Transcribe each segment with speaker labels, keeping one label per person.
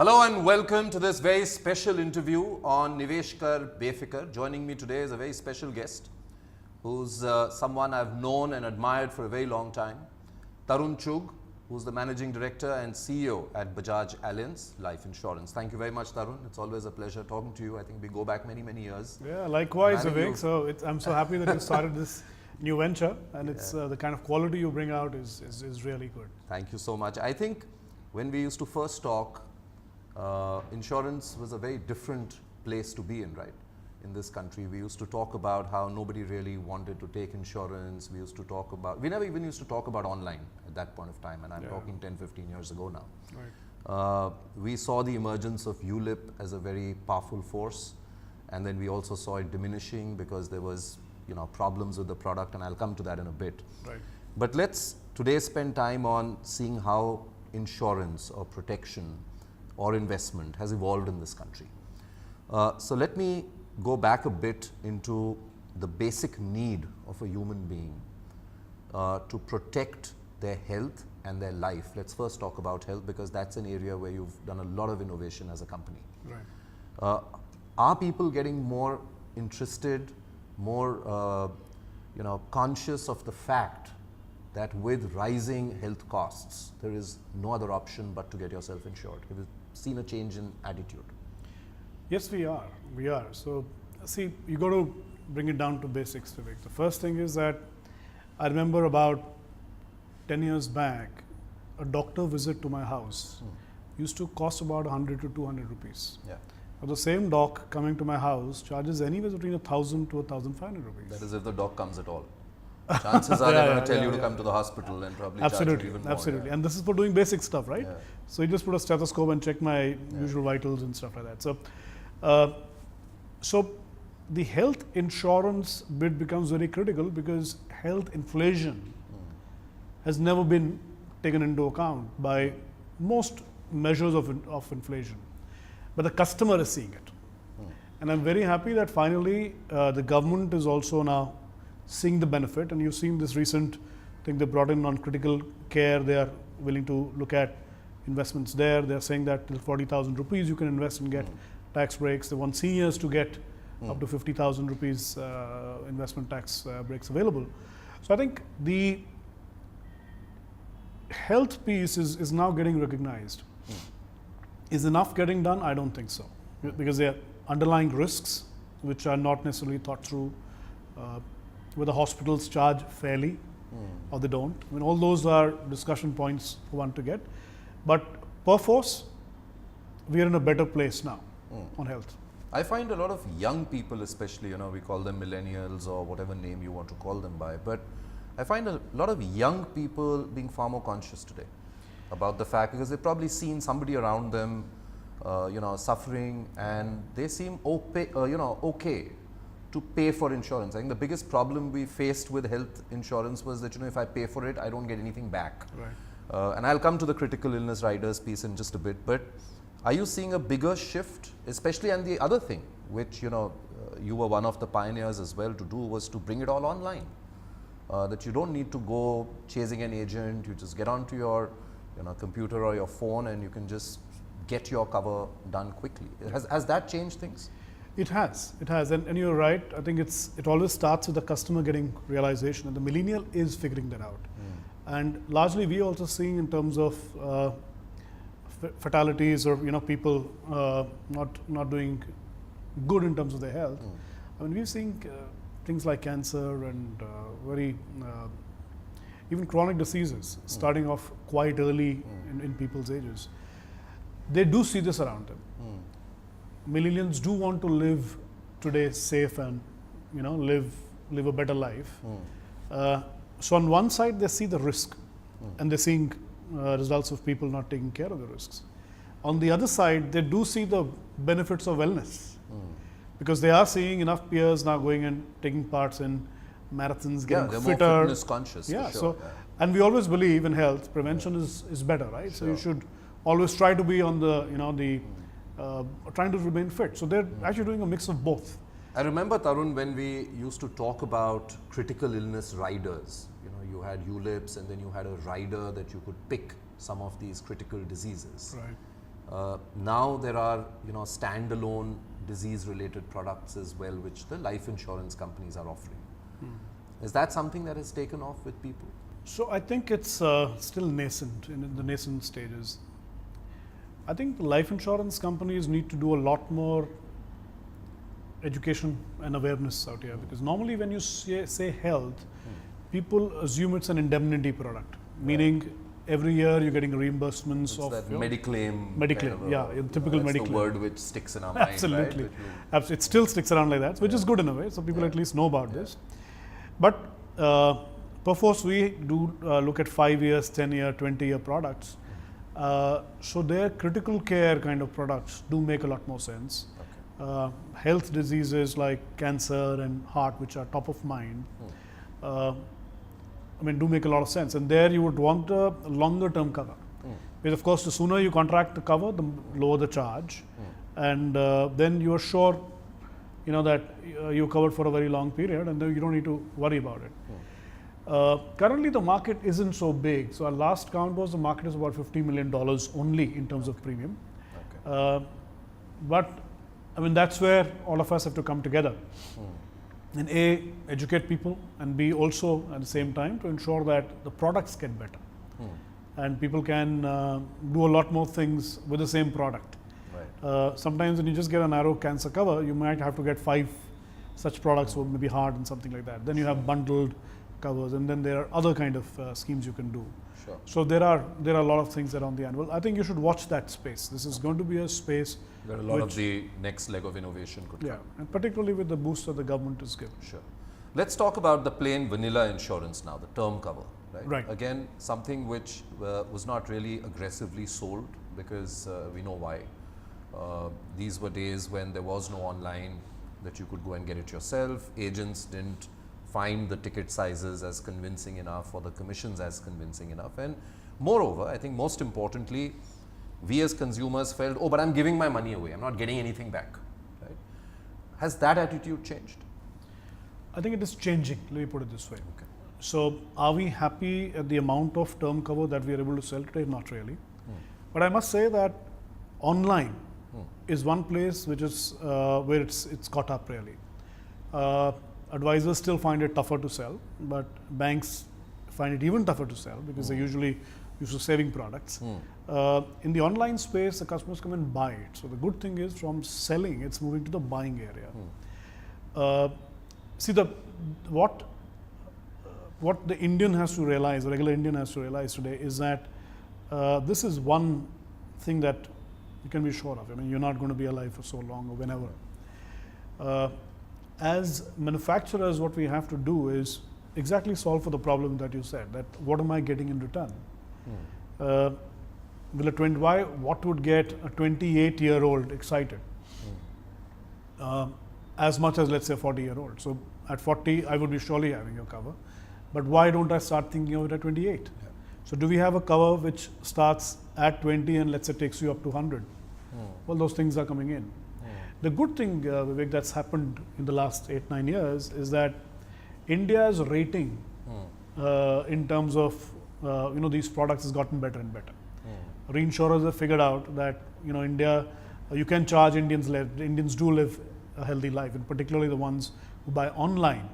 Speaker 1: Hello and welcome to this very special interview on Nivesh Befikar. Joining me today is a very special guest who's someone I've known and admired for a very long time. Tarun Chugh, who's the Managing Director and CEO at Bajaj Allianz Life Insurance. Thank you very much, Tarun. It's always a pleasure talking to you. I think we go back many, many years.
Speaker 2: Yeah, likewise, Vivek. So I'm so happy that you started this new venture, and it's the kind of quality you bring out is really good.
Speaker 1: Thank you so much. I think when we used to first talk, insurance was a very different place to be in, right? In this country, we used to talk about how nobody really wanted to take insurance. We used to talk about, we never even used to talk about online at that point of time, and I'm talking 10, 15 years ago now.
Speaker 2: Right.
Speaker 1: We saw the emergence of ULIP as a very powerful force, and then we also saw it diminishing because there was, problems with the product, and I'll come to that in a bit.
Speaker 2: Right.
Speaker 1: But let's today spend time on seeing how insurance or protection or investment has evolved in this country. So let me go back a bit into the basic need of a human being to protect their health and their life. Let's first talk about health, because that's an area where you've done a lot of innovation as a company.
Speaker 2: Right.
Speaker 1: Are people getting more interested, more conscious of the fact that with rising health costs, there is no other option but to get yourself insured? Have you seen a change in attitude?
Speaker 2: Yes, we are. We are. So, see, you got to bring it down to basics, Vivek. The first thing is that I remember about 10 years back, a doctor visit to my house used to cost about 100 to 200 rupees.
Speaker 1: Yeah.
Speaker 2: But the same doc coming to my house charges anywhere between 1,000 to 1,500 rupees.
Speaker 1: That is if the doc comes at all. Chances are they're going to tell you to come to the hospital and probably charge you even more.
Speaker 2: Absolutely.
Speaker 1: Yeah.
Speaker 2: And this is for doing basic stuff, right?
Speaker 1: Yeah.
Speaker 2: So you just put a stethoscope and check my usual vitals and stuff like that. So the health insurance bit becomes very critical because health inflation has never been taken into account by most measures of inflation. But the customer is seeing it. And I'm very happy that finally the government is also now seeing the benefit, and you've seen this recent thing they brought in on critical care. They are willing to look at investments there. They're saying that till 40,000 rupees you can invest and get tax breaks. They want seniors to get up to 50,000 rupees investment tax breaks available. So I think the health piece is now getting recognized. Is enough getting done? I don't think so, because there are underlying risks which are not necessarily thought through. Whether hospitals charge fairly or they don't. I mean, all those are discussion points for one to get. But per force, we are in a better place now on health.
Speaker 1: I find a lot of young people, especially, we call them millennials or whatever name you want to call them by, but I find a lot of young people being far more conscious today about the fact, because they've probably seen somebody around them, suffering, and they seem okay to pay for insurance. I think the biggest problem we faced with health insurance was that, if I pay for it, I don't get anything back.
Speaker 2: Right.
Speaker 1: And I'll come to the critical illness riders piece in just a bit, but are you seeing a bigger shift, especially? And the other thing, which, you were one of the pioneers as well to do, was to bring it all online. That you don't need to go chasing an agent, you just get onto your computer or your phone and you can just get your cover done quickly. Has that changed things?
Speaker 2: It has, and you're right. I think it always starts with the customer getting realization, and the millennial is figuring that out. And largely, we also seeing in terms of fatalities or people not doing good in terms of their health. I mean, we're seeing things like cancer and very even chronic diseases starting off quite early in people's ages. They do see this around them. Millennials do want to live today safe and live a better life. So on one side they see the risk and they're seeing results of people not taking care of the risks. On the other side, they do see the benefits of wellness because they are seeing enough peers now going and taking parts in marathons, getting
Speaker 1: they're
Speaker 2: fitter.
Speaker 1: more fitness conscious.
Speaker 2: Yeah,
Speaker 1: for sure.
Speaker 2: so and we always believe in health. Prevention is better, right? Sure. So you should always try to be on the trying to remain fit. So they're actually doing a mix of both.
Speaker 1: I remember, Tarun, when we used to talk about critical illness riders, you had ULIPs and then you had a rider that you could pick some of these critical diseases.
Speaker 2: Right.
Speaker 1: Now there are, standalone disease-related products as well, which the life insurance companies are offering. Is that something that has taken off with people?
Speaker 2: So I think it's still nascent, in the nascent stages. I think the life insurance companies need to do a lot more education and awareness out here, because normally when you say health, people assume it's an indemnity product, meaning every year you're getting reimbursements
Speaker 1: It's that Mediclaim.
Speaker 2: Typical
Speaker 1: that's
Speaker 2: Mediclaim.
Speaker 1: the word which sticks in our mind,
Speaker 2: Absolutely.
Speaker 1: right?
Speaker 2: It still sticks around like that, which is good in a way, so people at least know about this. But perforce we do look at 5 years, 10-year, 20-year products. So their critical care kind of products do make a lot more sense.
Speaker 1: Okay.
Speaker 2: Health diseases like cancer and heart, which are top of mind, do make a lot of sense. And there you would want a longer term cover. Because of course, the sooner you contract the cover, the lower the charge. And then you are sure, that you're covered for a very long period, and then you don't need to worry about it. Currently, the market isn't so big. So our last count was the market is about $50 million only in terms of premium.
Speaker 1: Okay.
Speaker 2: But that's where all of us have to come together. And A, educate people, and B, also at the same time to ensure that the products get better. And people can do a lot more things with the same product.
Speaker 1: Right.
Speaker 2: Sometimes when you just get a narrow cancer cover, you might have to get 5 such products, or maybe heart and something like that. Then you have bundled covers, and then there are other kind of schemes you can do.
Speaker 1: Sure.
Speaker 2: So there are a lot of things around the anvil. I think you should watch that space. This is going to be a space
Speaker 1: where a lot of the next leg of innovation could come.
Speaker 2: And particularly with the boost that the government is giving.
Speaker 1: Sure. Let's talk about the plain vanilla insurance now, the term cover.
Speaker 2: Right.
Speaker 1: Again, something which was not really aggressively sold, because we know why. These were days when there was no online that you could go and get it yourself. Agents didn't find the ticket sizes as convincing enough, or the commissions as convincing enough. And moreover, I think most importantly, we as consumers felt, but I'm giving my money away, I'm not getting anything back. Right? Has that attitude changed?
Speaker 2: I think it is changing, let me put it this way.
Speaker 1: Okay.
Speaker 2: So are we happy at the amount of term cover that we are able to sell today? Not really. But I must say that online is one place which is where it's caught up really. Advisors still find it tougher to sell, but banks find it even tougher to sell, because they're usually used to saving products. In the online space, the customers come and buy it. So the good thing is, from selling, it's moving to the buying area. See, what the Indian has to realize, the regular Indian has to realize today, is that this is one thing that you can be sure of. You're not going to be alive for so long, or whenever. As manufacturers, what we have to do is exactly solve for the problem that you said, that what am I getting in return? What would get a 28-year-old excited? As much as, let's say, a 40-year-old. So at 40, I would be surely having a cover. But why don't I start thinking of it at 28? So do we have a cover which starts at 20 and let's say takes you up to 100? Well, those things are coming in. The good thing, Vivek, that's happened in the last 8-9 years is that India's rating in terms of these products has gotten better and better. Reinsurers have figured out that India, you can charge Indians do live a healthy life, and particularly the ones who buy online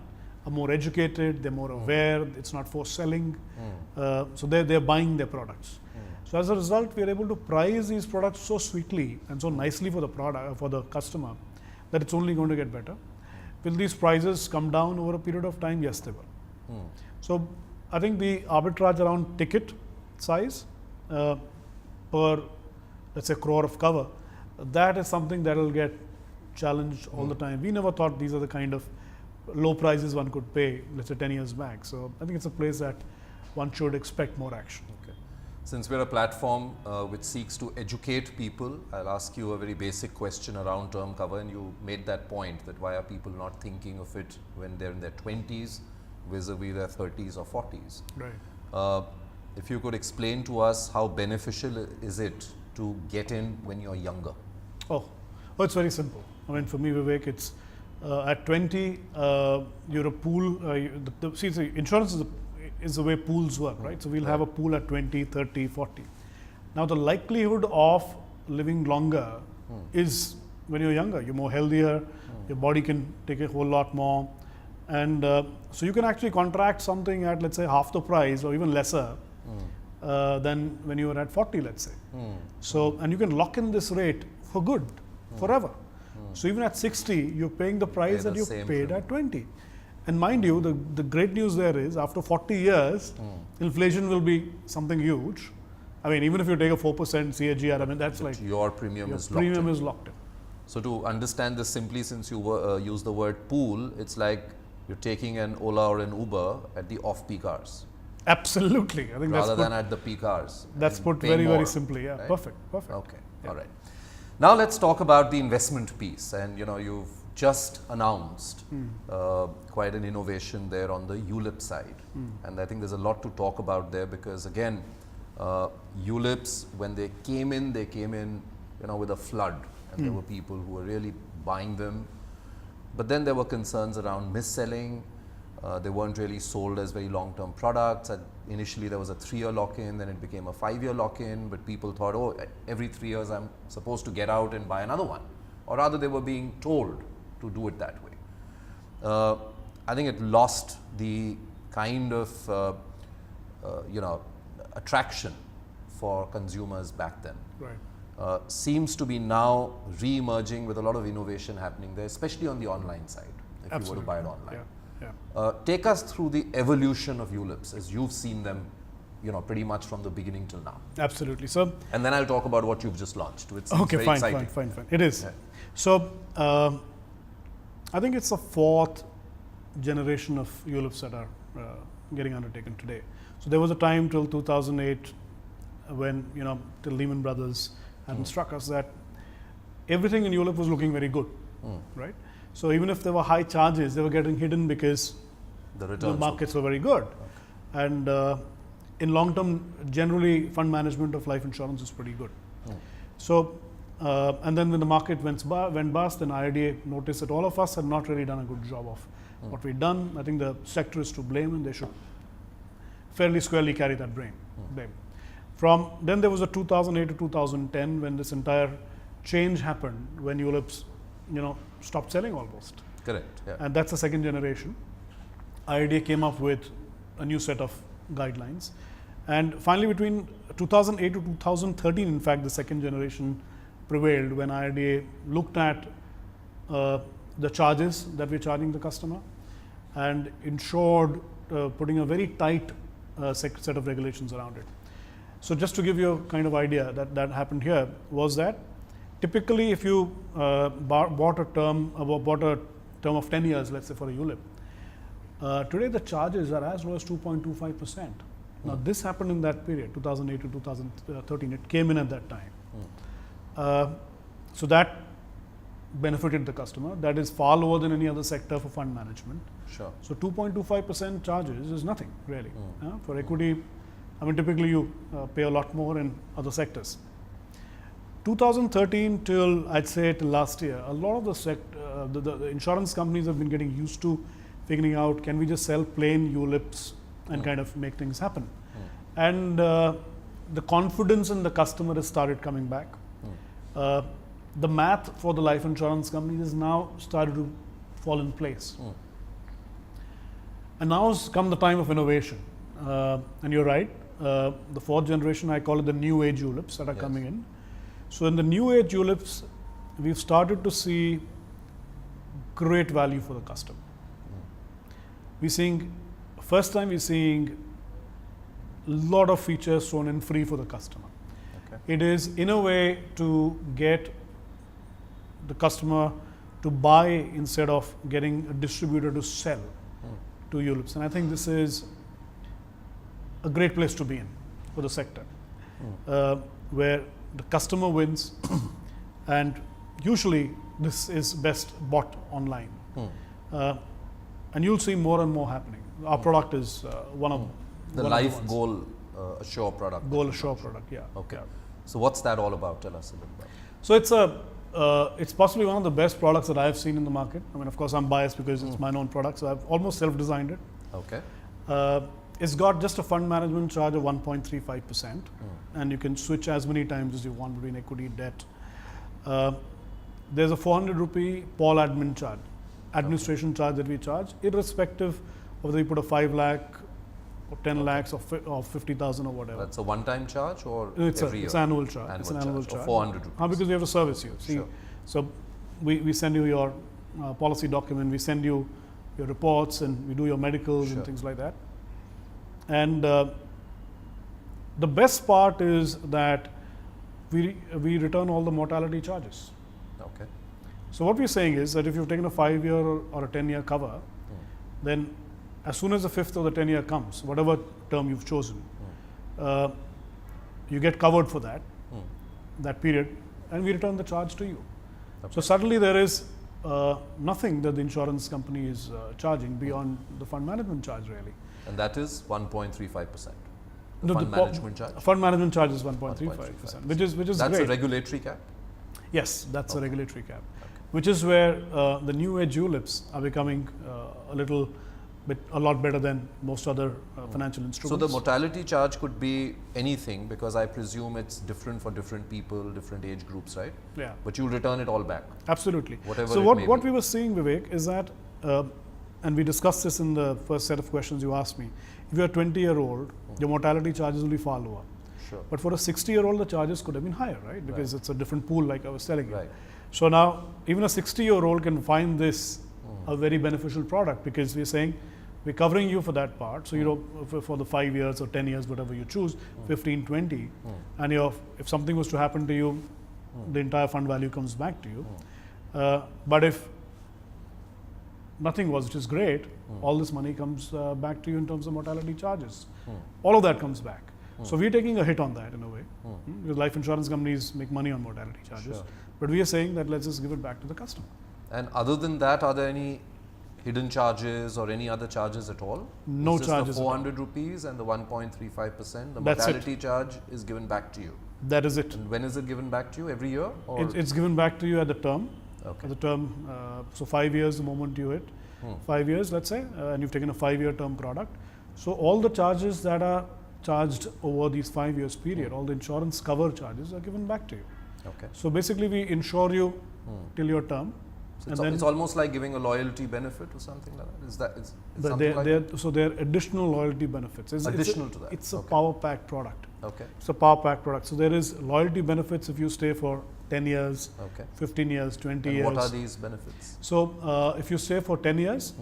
Speaker 2: are more educated, they're more aware, it's not for selling, so they're buying their products. So as a result, we are able to price these products so sweetly and so nicely for the customer, that it's only going to get better. Will these prices come down over a period of time? Yes, they will. So I think the arbitrage around ticket size per, let's say, crore of cover, that is something that will get challenged all the time. We never thought these are the kind of low prices one could pay, let's say 10 years back. So I think it's a place that one should expect more action.
Speaker 1: Okay. Since we're a platform which seeks to educate people, I'll ask you a very basic question around term cover, and you made that point that why are people not thinking of it when they're in their 20s vis-a-vis their 30s or 40s.
Speaker 2: Right.
Speaker 1: If you could explain to us how beneficial is it to get in when you're younger?
Speaker 2: Oh, it's very simple. For me, Vivek, it's at 20, you're a pool. See, insurance is the way pools work, right? So we'll have a pool at 20, 30, 40. Now, the likelihood of living longer is when you're younger. You're more healthier, your body can take a whole lot more. And so you can actually contract something at, let's say, half the price or even lesser than when you were at 40, let's say. So, and you can lock in this rate for good, forever. So even at 60, you're paying the price that you paid at 20. And mind you, the great news there is after 40 years, inflation will be something huge. I mean, even if you take a 4% CAGR, I mean, that's like
Speaker 1: your premium is
Speaker 2: locked in.
Speaker 1: So to understand this simply, since you use the word pool, it's like you're taking an Ola or an Uber at the off-peak hours.
Speaker 2: Absolutely. I think
Speaker 1: rather than at the peak hours.
Speaker 2: That's put very, very simply. Yeah, right? Perfect.
Speaker 1: Okay, all right. Now let's talk about the investment piece. And you've just announced quite an innovation there on the ULIP side. And I think there's a lot to talk about there because again, ULIPs, when they came in with a flood. And there were people who were really buying them. But then there were concerns around mis-selling. They weren't really sold as very long-term products. Initially, there was a 3-year lock-in, then it became a 5-year lock-in. But people thought, oh, every 3 years I'm supposed to get out and buy another one. Or rather, they were being told to do it that way. I think it lost the kind of attraction for consumers back then.
Speaker 2: Right.
Speaker 1: Seems to be now re-emerging with a lot of innovation happening there, especially on the online side, if
Speaker 2: Absolutely.
Speaker 1: you were to buy it online.
Speaker 2: Yeah.
Speaker 1: Take us through the evolution of ULIPs as you've seen them, pretty much from the beginning till now.
Speaker 2: Absolutely. So,
Speaker 1: and then I'll talk about what you've just launched. Which
Speaker 2: okay,
Speaker 1: very
Speaker 2: fine. It is.
Speaker 1: Yeah.
Speaker 2: So, I think it's the 4th generation of ULIPs that are getting undertaken today. So there was a time till 2008 when, till Lehman Brothers had struck us that everything in ULIP was looking very good, right? So even if there were high charges, they were getting hidden because the markets were very good. Okay. And in long term, generally fund management of life insurance is pretty good. So, and then when the market went bust, then IRDA noticed that all of us had not really done a good job of what we'd done. I think the sector is to blame and they should fairly squarely carry that blame. From then there was a 2008 to 2010 when this entire change happened when ULIPs, stopped selling almost.
Speaker 1: Correct. Yeah.
Speaker 2: And that's the 2nd generation. IRDA came up with a new set of guidelines. And finally between 2008 to 2013, in fact, the 2nd generation prevailed when IRDA looked at the charges that we're charging the customer and ensured putting a very tight set of regulations around it. So just to give you a kind of idea that happened here was that typically if you bought a term of 10 years, let's say for a ULIP, today the charges are as low as 2.25%. Now this happened in that period, 2008 to 2013, it came in at that time. So that benefited the customer. That is far lower than any other sector for fund management.
Speaker 1: Sure.
Speaker 2: So 2.25% charges is nothing really. For equity, I mean typically you pay a lot more in other sectors. 2013 till I'd say till last year, a lot of the insurance companies have been getting used to figuring out, can we just sell plain ULIPs and kind of make things happen. And the confidence in the customer has started coming back. The math for the life insurance companies has now started to fall in place. And now has come the time of innovation. And you're right, the 4th generation, I call it the new age ULIPs that are coming in. So in the new age ULIPs, we've started to see great value for the customer. First time we're seeing a lot of features thrown in free for the customer. Okay. It is in a way to get the customer to buy instead of getting a distributor to sell to ULIPs. And I think this is a great place to be in for the sector, where the customer wins and usually this is best bought online. And you'll see more and more happening. Our product is one of
Speaker 1: the life goal assure product.
Speaker 2: Goal assure product, yeah.
Speaker 1: Okay.
Speaker 2: Yeah.
Speaker 1: So what's that all about? Tell us a little bit.
Speaker 2: So it's possibly one of the best products that I've seen in the market. I mean, of course, I'm biased because it's my own product, so I've almost self-designed it.
Speaker 1: Okay.
Speaker 2: It's got just a fund management charge of 1.35%, and you can switch as many times as you want between equity, debt. There's a 400 rupee Paul admin charge, administration charge that we charge, irrespective of whether you put a 5 lakh or 10 lakhs or 50,000 or whatever.
Speaker 1: That's a one-time charge or
Speaker 2: It's
Speaker 1: every year?
Speaker 2: It's an annual charge. It's an annual charge.
Speaker 1: Or 400 rupees.
Speaker 2: Because we have to service you. See,
Speaker 1: Sure.
Speaker 2: so we send you your policy document, we send you your reports, and we do your medicals
Speaker 1: Sure.
Speaker 2: and things like that. And the best part is that we return all the mortality charges.
Speaker 1: Okay.
Speaker 2: So what we're saying is that if you've taken a 5-year or a 10-year cover, then as soon as the 5th or the 10-year comes, whatever term you've chosen, you get covered for that period, and we return the charge to you.
Speaker 1: Okay.
Speaker 2: So suddenly there is nothing that the insurance company is charging beyond the fund management charge, really.
Speaker 1: And that is 1.35%.
Speaker 2: No,
Speaker 1: Fund management charge?
Speaker 2: Fund management charge is 1.35%, which is
Speaker 1: That's
Speaker 2: great.
Speaker 1: a regulatory cap?
Speaker 2: Yes, that's a
Speaker 1: Okay.
Speaker 2: regulatory cap,
Speaker 1: Okay.
Speaker 2: which is where the new age ULIPs are becoming a lot better than most other financial
Speaker 1: So
Speaker 2: instruments.
Speaker 1: the mortality charge could be anything, because I presume it's different for different people, different age groups, right?
Speaker 2: Yeah,
Speaker 1: But you'll return it all back.
Speaker 2: absolutely.
Speaker 1: Whatever
Speaker 2: So
Speaker 1: it
Speaker 2: what
Speaker 1: may
Speaker 2: what
Speaker 1: be.
Speaker 2: we were seeing, Vivek, is that, and we discussed this in the first set of questions you asked me. If you're a 20-year-old, your mortality charges will be far lower.
Speaker 1: Sure.
Speaker 2: But for a 60-year-old, the charges could have been higher, right? Because it's a different pool, like I was telling you.
Speaker 1: Right.
Speaker 2: So now, even a 60-year-old can find this a very beneficial product, because we're saying we're covering you for that part. So, you know, for the 5 years or 10 years, whatever you choose, 15, 20, and if something was to happen to you, the entire fund value comes back to you. But if nothing was, which is great, all this money comes back to you in terms of mortality charges. All of that comes back. So we're taking a hit on that in a way, because life insurance companies make money on mortality charges.
Speaker 1: Sure.
Speaker 2: But we are saying that let's just give it back to the customer.
Speaker 1: And other than that, are there any hidden charges or any other charges at all?
Speaker 2: No
Speaker 1: It's just
Speaker 2: charges
Speaker 1: the
Speaker 2: at all.
Speaker 1: 400 rupees and the 1.35%. The
Speaker 2: That's it.
Speaker 1: mortality charge is given back to you.
Speaker 2: That is it.
Speaker 1: And when is it given back to you? Every year? Or
Speaker 2: It's given back to you at the term.
Speaker 1: okay.
Speaker 2: At the term, so 5 years the moment you hit 5 years, let's say, and you've taken a 5-year term product. So all the charges that are charged over these 5 years period, all the insurance cover charges are given back to you.
Speaker 1: Okay.
Speaker 2: So basically, we insure you till your term.
Speaker 1: So
Speaker 2: And then
Speaker 1: it's almost like giving a loyalty benefit or something like that. Is that is
Speaker 2: the-
Speaker 1: something like that?
Speaker 2: so there are additional loyalty benefits.
Speaker 1: Additional to that.
Speaker 2: It's a
Speaker 1: Okay.
Speaker 2: power pack product.
Speaker 1: Okay.
Speaker 2: It's a power pack product. So there is loyalty benefits if you stay for 10 years,
Speaker 1: Okay.
Speaker 2: 15 years, 20
Speaker 1: And
Speaker 2: years.
Speaker 1: what are these benefits?
Speaker 2: So if you stay for 10 years,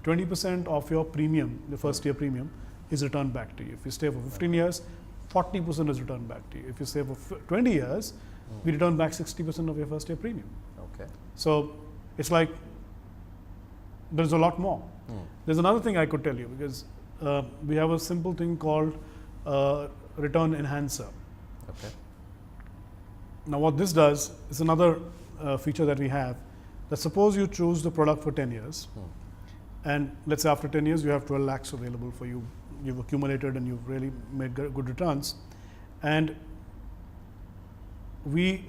Speaker 2: 20% of your premium, the first year premium, is returned back to you. If you stay for 15 years, 40% is returned back to you. If you stay for 20 years, we return back 60% of your first year premium.
Speaker 1: Okay.
Speaker 2: So it's like there's a lot more. There's another thing I could tell you, because we have a simple thing called return enhancer.
Speaker 1: Okay.
Speaker 2: Now what this does is another feature that we have, that suppose you choose the product for 10 years, and let's say after 10 years you have 12 lakhs available for you, you've accumulated and you've really made good returns, and we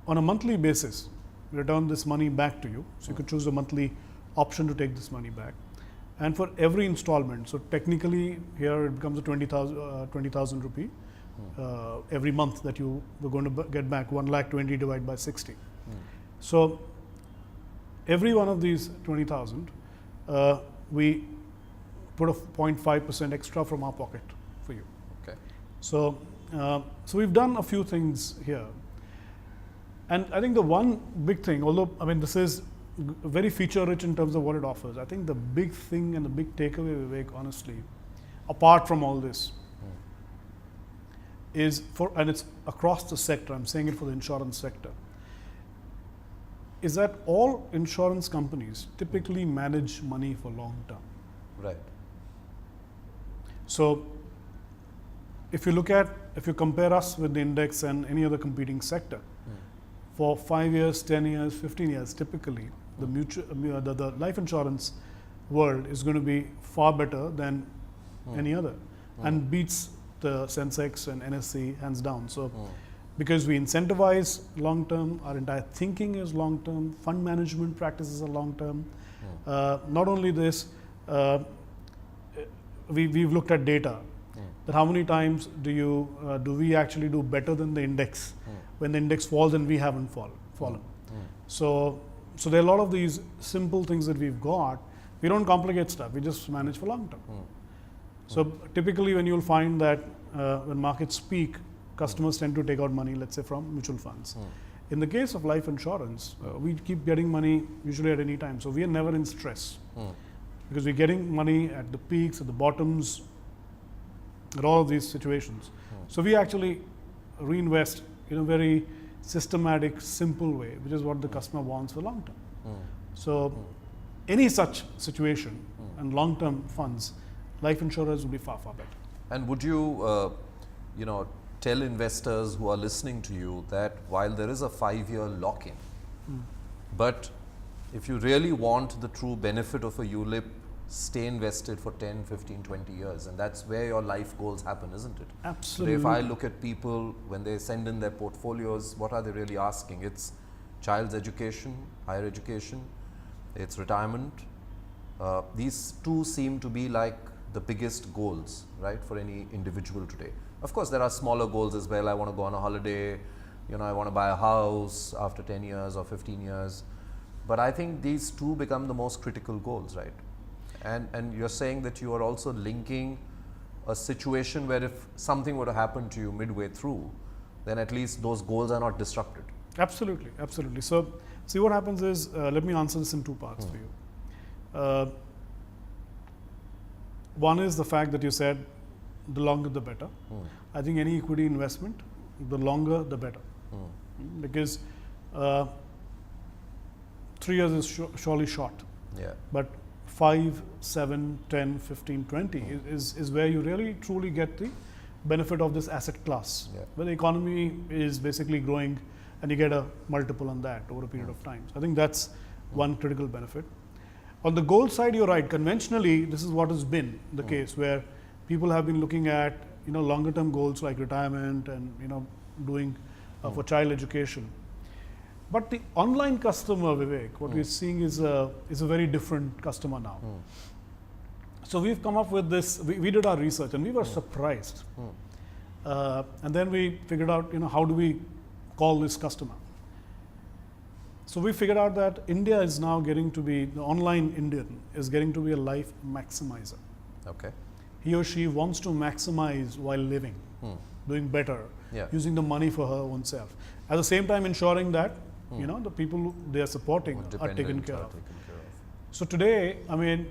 Speaker 2: on a monthly basis return this money back to you. So you could choose a monthly option to take this money back, and for every installment, so technically here it becomes a 20,000 rupee every month that you were going to get back, 1,20,000 divided by 60. So every one of these 20,000, we put a 0.5% extra from our pocket for you.
Speaker 1: Okay.
Speaker 2: So, so we've done a few things here, and I think the one big thing, although I mean this is very feature rich in terms of what it offers, I think the big thing and the big takeaway, Vivek, honestly, apart from all this, is and it's across the sector, I'm saying it for the insurance sector, is that all insurance companies typically manage money for long term.
Speaker 1: Right.
Speaker 2: So if you compare us with the index and any other competing sector, for 5 years, 10 years, 15 years, typically the life insurance world is going to be far better than any other, and beats the Sensex and NSE hands down. So because we incentivize long term, our entire thinking is long term, fund management practices are long term. Not only this, we've looked at data. That how many times do we actually do better than the index when the index falls and we haven't fallen. So there are a lot of these simple things that we've got. We don't complicate stuff. We just manage for long term. So typically, when you'll find that when markets peak, customers tend to take out money, let's say from mutual funds. In the case of life insurance, we keep getting money usually at any time. So we are never in stress because we're getting money at the peaks, at the bottoms, at all of these situations. So we actually reinvest in a very systematic, simple way, which is what the customer wants for long term. So any such situation and long term funds, life insurers will be far, far better.
Speaker 1: And would you, tell investors who are listening to you that while there is a 5-year lock-in, but if you really want the true benefit of a ULIP, stay invested for 10, 15, 20 years, and that's where your life goals happen, isn't it?
Speaker 2: Absolutely.
Speaker 1: Today, if I look at people, when they send in their portfolios, what are they really asking? It's child's education, higher education, it's retirement. These two seem to be like the biggest goals, right, for any individual today. Of course, there are smaller goals as well. I want to go on a holiday, I want to buy a house after 10 years or 15 years. But I think these two become the most critical goals, right? And you're saying that you are also linking a situation where if something were to happen to you midway through, then at least those goals are not disrupted.
Speaker 2: Absolutely, absolutely. So, see what happens is, let me answer this in two parts for you. One is the fact that you said the longer the better. I think any equity investment, the longer the better. Because 3 years is surely short.
Speaker 1: Yeah.
Speaker 2: But 5, 7, 10, 15, 20 is where you really truly get the benefit of this asset class.
Speaker 1: Yeah.
Speaker 2: Where the economy is basically growing and you get a multiple on that over a period of time. So I think that's one critical benefit. On the gold side, you're right. Conventionally, this is what has been the case, where people have been looking at longer term goals like retirement and doing for child education. But the online customer, Vivek, what we're seeing is a very different customer now. So we've come up with this. We did our research and we were surprised, and then we figured out how do we call this customer. So we figured out that India is now getting to be, the online Indian is getting to be a life maximizer.
Speaker 1: Okay.
Speaker 2: He or she wants to maximize while living, doing better, using the money for her own self. At the same time ensuring that, the people they are supporting are taken care of. So today,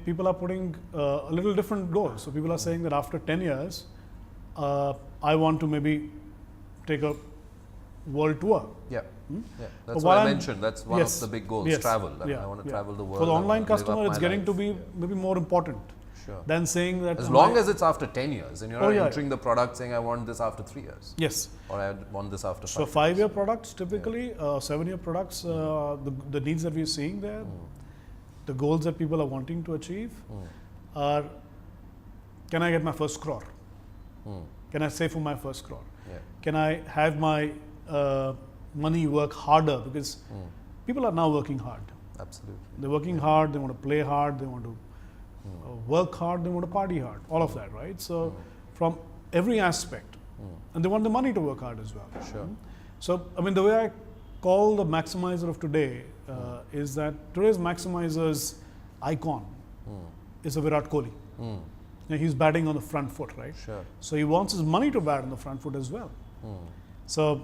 Speaker 2: people are putting a little different goals. So people are saying that after 10 years, I want to maybe take a world tour.
Speaker 1: Yeah. That's what I mentioned. That's one of the big goals, travel. I want to travel the world.
Speaker 2: For the online customer, it's getting to be maybe more important than saying that.
Speaker 1: As long as it's after 10 years and you're not entering the product saying I want this after 3 years.
Speaker 2: Yes.
Speaker 1: Or I want this after 5
Speaker 2: years. So 5-year products typically, 7-year products, the needs that we're seeing there, the goals that people are wanting to achieve are, can I get my first crore? Can I save for my first crore? Can I have my money work harder? Because people are now working hard.
Speaker 1: Absolutely.
Speaker 2: They're working hard, they want to play hard, they want to work hard, they want to party hard, all of that, right? So from every aspect, and they want the money to work hard as well.
Speaker 1: Sure.
Speaker 2: So, the way I call the maximizer of today is that today's maximizer's icon is a Virat Kohli. He's batting on the front foot, right?
Speaker 1: Sure.
Speaker 2: So he wants his money to bat on the front foot as well. So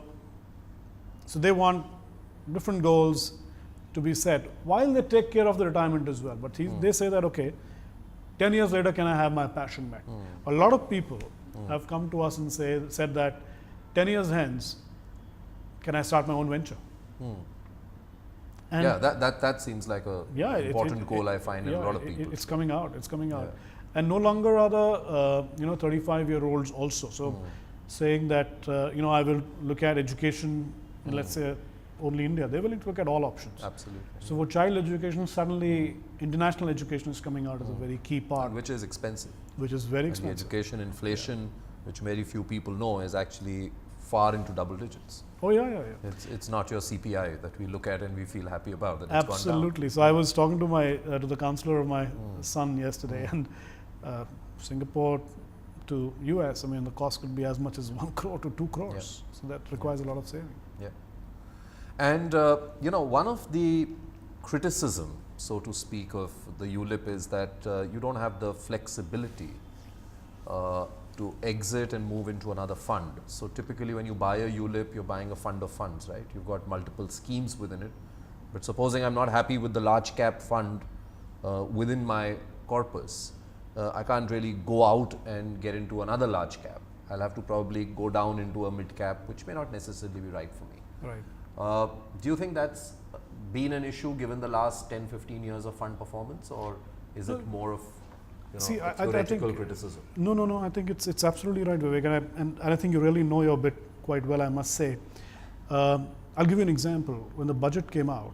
Speaker 2: they want different goals to be set while they take care of the retirement as well. But they say that, okay, 10 years later, can I have my passion back? A lot of people have come to us and said that 10 years hence, can I start my own venture? And
Speaker 1: that seems like a important goal I find in a lot of people.
Speaker 2: It's coming out. And no longer are the 35-year-olds also. So saying that I will look at education in let's say only India. They're willing to look at all options.
Speaker 1: Absolutely.
Speaker 2: So for child education, suddenly international education is coming out as a very key part.
Speaker 1: Which is expensive.
Speaker 2: Which is very expensive.
Speaker 1: The education inflation, which very few people know, is actually far into double digits.
Speaker 2: Oh yeah.
Speaker 1: It's not your CPI that we look at and we feel happy about that.
Speaker 2: Absolutely. So I was talking to the counselor of my son yesterday, and Singapore to US, I mean, the cost could be as much as 1 crore to 2 crores.
Speaker 1: Yeah.
Speaker 2: So that requires a lot of saving.
Speaker 1: Yeah. And, one of the criticism, so to speak, of the ULIP is that you don't have the flexibility to exit and move into another fund. So typically when you buy a ULIP, you're buying a fund of funds, right? You've got multiple schemes within it. But supposing I'm not happy with the large cap fund within my corpus, I can't really go out and get into another large cap. I'll have to probably go down into a mid cap, which may not necessarily be right for me.
Speaker 2: Right.
Speaker 1: Do you think that's been an issue given the last 10, 15 years of fund performance, or is it more of a theoretical criticism?
Speaker 2: No. I think it's absolutely right, Vivek, and I think you really know your bit quite well, I must say. I'll give you an example. When the budget came out,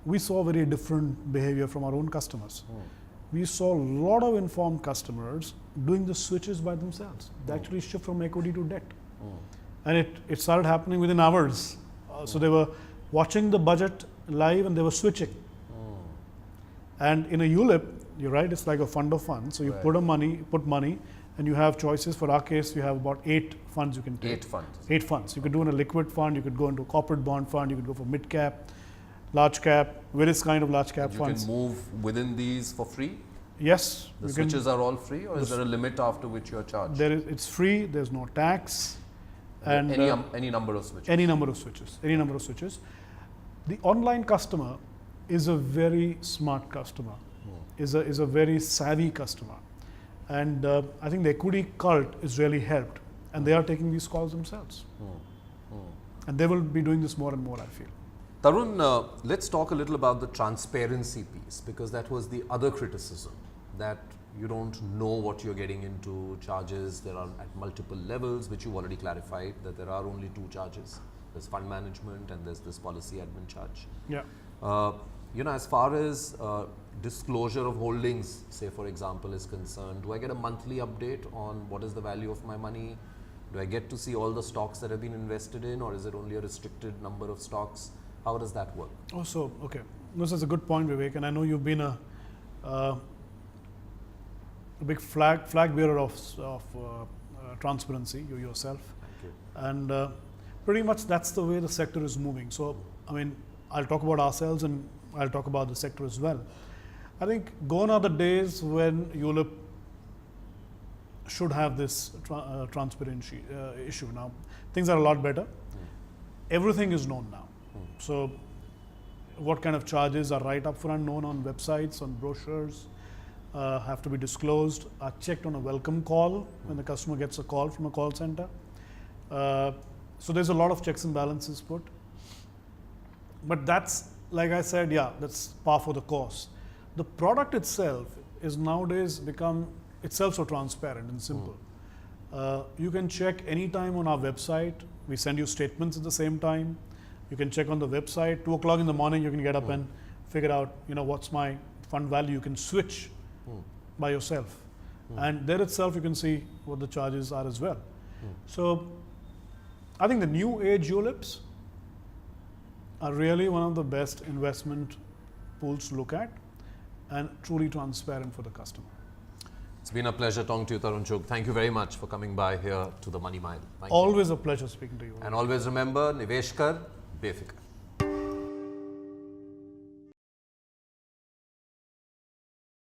Speaker 2: we saw very different behavior from our own customers. We saw a lot of informed customers doing the switches by themselves. They actually shift from equity to debt. And it started happening within hours. So they were watching the budget live and they were switching. And in a ULIP, you're right, it's like a fund of funds. So you put money and you have choices. For our case, you have about 8 funds you can take.
Speaker 1: 8 funds.
Speaker 2: 8 funds. You could do in a liquid fund, you could go into a corporate bond fund, you could go for mid cap, large cap, various kind of large cap funds.
Speaker 1: You can move within these for free?
Speaker 2: Yes.
Speaker 1: The switches are all free, or is there a limit after which you're charged?
Speaker 2: It's free, there's no tax. And
Speaker 1: any number of switches?
Speaker 2: Any number of switches. The online customer is a very smart customer, is a very savvy customer. And I think the equity cult is really helped, and they are taking these calls themselves. And they will be doing this more and more, I feel.
Speaker 1: Tarun, let's talk a little about the transparency piece, because that was the other criticism, that you don't know what you're getting into. Charges, there are at multiple levels, which you've already clarified, that there are only 2 charges. There's fund management and there's this policy admin charge.
Speaker 2: Yeah.
Speaker 1: As far as disclosure of holdings, say for example, is concerned, do I get a monthly update on what is the value of my money? Do I get to see all the stocks that have been invested in, or is it only a restricted number of stocks? How does that work?
Speaker 2: Oh, so, okay. This is a good point, Vivek, and I know you've been a big flag bearer of transparency, you yourself.
Speaker 1: Thank you.
Speaker 2: And pretty much that's the way the sector is moving. So, I mean, I'll talk about ourselves and I'll talk about the sector as well. I think gone are the days when ULIP should have this transparency issue. Now, things are a lot better. Everything is known now. So, what kind of charges are right up front known on websites, on brochures, have to be disclosed, are checked on a welcome call when the customer gets a call from a call center. So there's a lot of checks and balances put. But that's, like I said, that's par for the course. The product itself is nowadays become itself so transparent and simple. You can check anytime on our website. We send you statements at the same time. You can check on the website. 2 o'clock in the morning, you can get up and figure out, what's my fund value. You can switch by yourself. And there itself, you can see what the charges are as well. So I think the new age ULIPs are really one of the best investment pools to look at, and truly transparent for the customer.
Speaker 1: It's been a pleasure talking to you, Tarun Chugh. Thank you very much for coming by here to the Money Mile. Thank you.
Speaker 2: Always a pleasure speaking to you.
Speaker 1: And always remember, Nivesh kar, Befikar.